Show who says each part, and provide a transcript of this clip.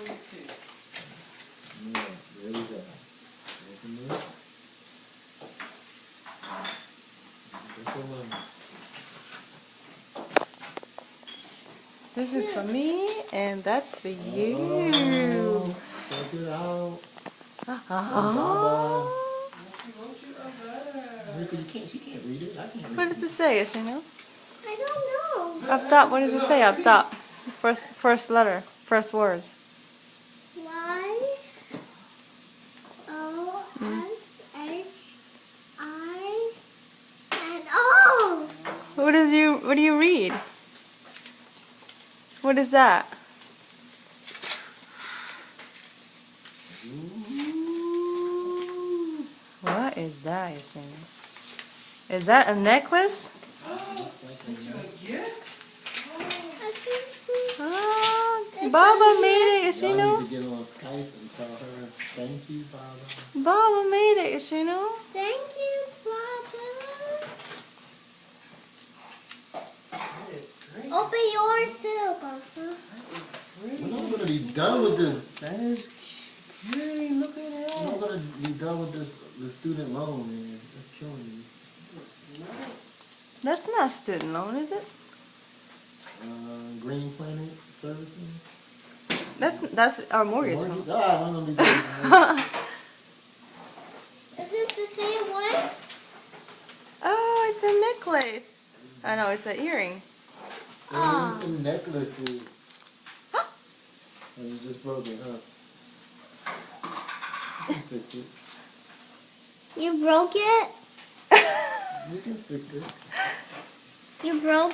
Speaker 1: Yeah, there we go. Open it. Get your money.
Speaker 2: This is for me, and that's for you.
Speaker 1: Oh, check it out. Baba. Rika, she can't read it. I can't read
Speaker 2: What
Speaker 1: it.
Speaker 2: does it say, Ashino?
Speaker 3: I don't know.
Speaker 2: Up top, what does it say up top? First letter, first words.
Speaker 3: Y O S H I N O.
Speaker 2: What do you read? What is that?
Speaker 1: Ooh.
Speaker 2: What is that, Ashino? Is that a necklace? Oh, Baba made it,
Speaker 1: Y'all
Speaker 2: Ashino.
Speaker 1: need to get on Skype and tell her, thank you, Baba.
Speaker 2: Baba made it, Ashino.
Speaker 3: Thank you, Papa. Open yours too, Papa.
Speaker 1: We're not going to be done with this.
Speaker 2: That is cute. Look at
Speaker 1: We're not going to be done with the student loan, man. That's killing me.
Speaker 2: That's not student loan, is it?
Speaker 1: Green Planet Servicing.
Speaker 2: That's our mortgage
Speaker 1: Mortgage?
Speaker 2: loan.
Speaker 1: Ah, we're going to be done.
Speaker 3: Is this the same one?
Speaker 2: Oh, it's a necklace. I know, it's an earring.
Speaker 1: Earrings and necklaces. And you just broke it, huh? You can fix it.
Speaker 3: You broke it?
Speaker 1: You can fix it.
Speaker 3: You broke